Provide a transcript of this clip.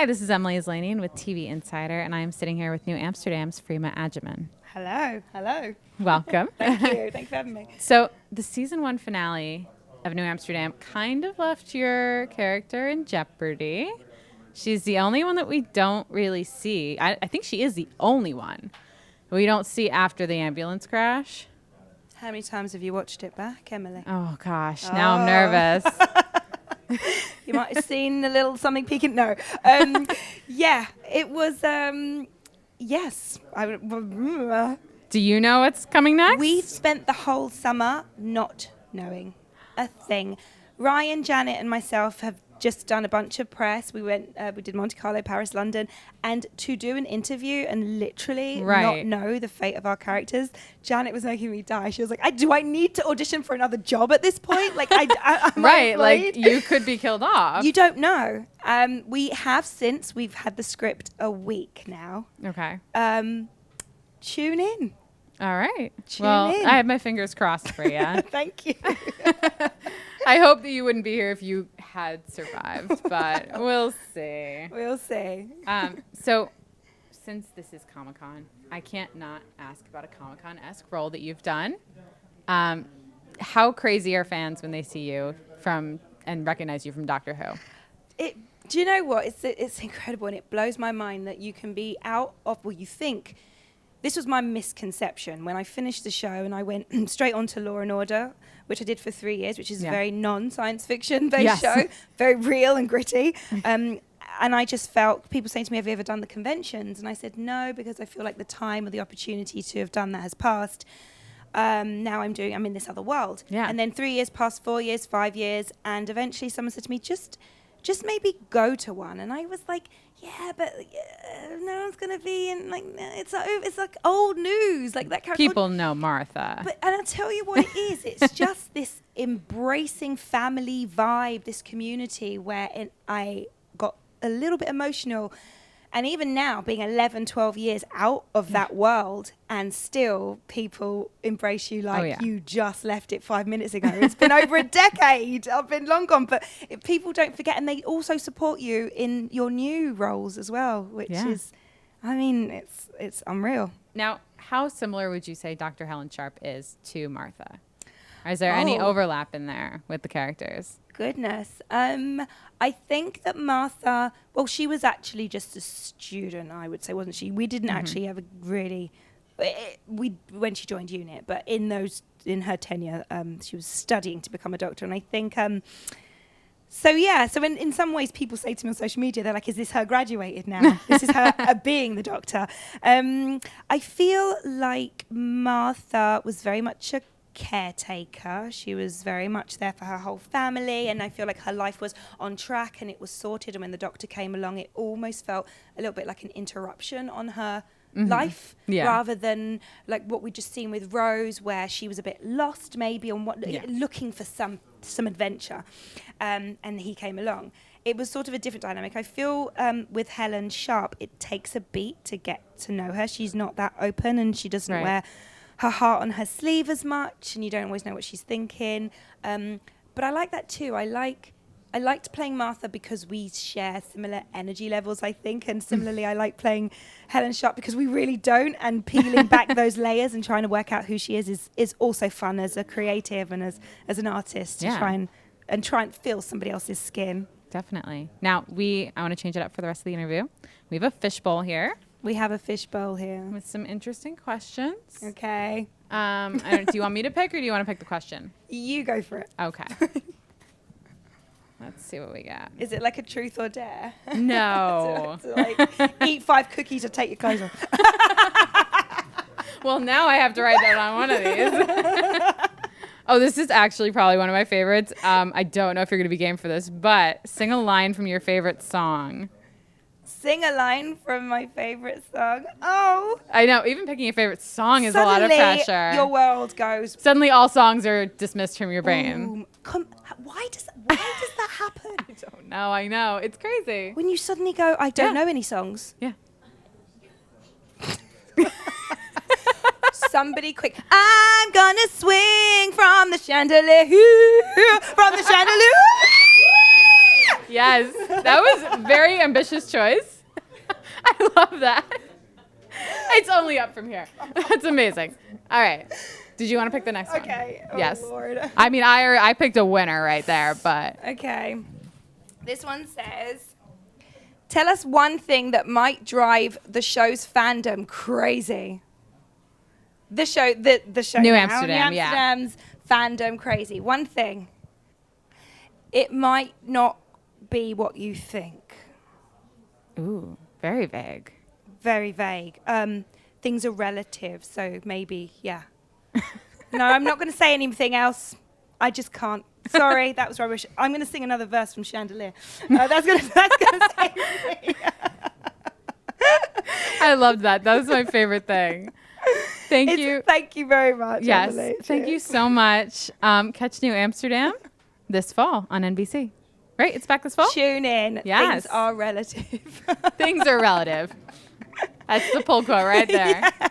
Hi, this is Emily Islanian with TV Insider, and I am sitting here with New Amsterdam's Freema Agyeman. Hello. Welcome. Thank you. Thanks for having me. So, the season 1 finale of New Amsterdam kind of left your character in jeopardy. She's the only one that we don't really see. I think she is the only one we don't see after the ambulance crash. How many times have you watched it back, Emily? Oh, gosh. Now I'm nervous. You might have seen a little something peeking. No. Yeah, it was, yes. Do you know what's coming next? We've spent the whole summer not knowing a thing. Ryan, Janet, and myself have just done a bunch of press. We did Monte Carlo, Paris, London, and to do an interview and literally not know the fate of our characters, Janet was making me die. She was like, do I need to audition for another job at this point? Like, I'm right, afraid. like you could be killed off. You don't know. We've had the script a week now. Okay. Tune in. All right. Tune in. I have my fingers crossed for you. Thank you. I hope that you wouldn't be here if you had survived, but we'll see. We'll see. So, since this is Comic-Con, I can't not ask about a Comic-Con-esque role that you've done. How crazy are fans when they see you and recognize you from Doctor Who? Do you know what? It's incredible, and it blows my mind that you can be out of, you think. This was my misconception when I finished the show and I went straight on to Law and Order, which I did for 3 years, which is a very non-science fiction based show, very real and gritty. And I just felt, people saying to me, have you ever done the conventions? And I said, no, because I feel like the time or the opportunity to have done that has passed. Now I'm in this other world. Yeah. And then 3 years passed, 4 years, 5 years. And eventually someone said to me, just maybe go to one. And I was like, yeah, but no one's going to be in, like, it's like old news. Like that character. People know Martha. And I'll tell you what it is. It's just this embracing family vibe, this community where I got a little bit emotional. And even now, being 11, 12 years out of that world, and still people embrace you like you just left it 5 minutes ago. It's been over a decade. I've been long gone. But people don't forget, and they also support you in your new roles as well, which is, it's unreal. Now, how similar would you say Dr. Helen Sharpe is to Martha? Or is there any overlap in there with the characters? Goodness. I think that Martha, she was actually just a student, I would say, wasn't she? We didn't actually ever really, when she joined UNIT, but in her tenure, she was studying to become a doctor. And I think, so in some ways people say to me on social media, they're like, is this her graduated now? This is her being the doctor. I feel like Martha was very much a caretaker. She was very much there for her whole family, and I feel like her life was on track and it was sorted, and when the doctor came along it almost felt a little bit like an interruption on her life, rather than like what we'd just seen with Rose, where she was a bit lost maybe on looking for some adventure, and he came along. It was sort of a different dynamic. I feel with Helen Sharpe it takes a beat to get to know her. She's not that open, and she doesn't wear her heart on her sleeve as much, and you don't always know what she's thinking. But I like that too. I liked playing Martha because we share similar energy levels, I think, and similarly I like playing Helen Sharpe because we really don't, and peeling back those layers and trying to work out who she is also fun as a creative and as an artist to try and feel somebody else's skin. Definitely. Now, I want to change it up for the rest of the interview. We have a fishbowl here. We have a fishbowl here. With some interesting questions. Okay. Do you want me to pick, or do you want to pick the question? You go for it. Okay. Let's see what we got. Is it like a truth or dare? No. to like eat 5 cookies or take your clothes off. Well, now I have to write that on one of these. Oh, this is actually probably one of my favorites. I don't know if you're going to be game for this, but sing a line from your favorite song. Sing a line from my favorite song. Oh. I know. Even picking your favorite song is a lot of pressure. Suddenly, your world goes. Suddenly, all songs are dismissed from your brain. Why does that happen? I don't know. I know. It's crazy. When you suddenly go, I don't know any songs. Yeah. Somebody quick. I'm gonna swing from the chandelier. From the chandelier. Yes, that was a very ambitious choice. I love that. It's only up from here. That's amazing. All right. Did you want to pick the next one? Okay. Oh, Yes. Lord. I mean, I picked a winner right there, but Okay. This one says, tell us one thing that might drive the show's fandom crazy. The show New now, Amsterdam, New yeah. Amsterdam's fandom crazy. One thing. It might not be what you think. ooh, very vague. Very vague. Things are relative, so maybe, yeah. No, I'm not going to say anything else. I just can't. Sorry, that was rubbish. I'm going to sing another verse from Chandelier. That's going to say anything. I loved that. That was my favorite thing. Thank you. Thank you very much, Yes, Emily. thank you Cheers. so much. Catch New Amsterdam this fall on NBC. Right? It's back this fall? Tune in. Yes. Things are relative. Things are relative. That's the pull quote right there. Yeah.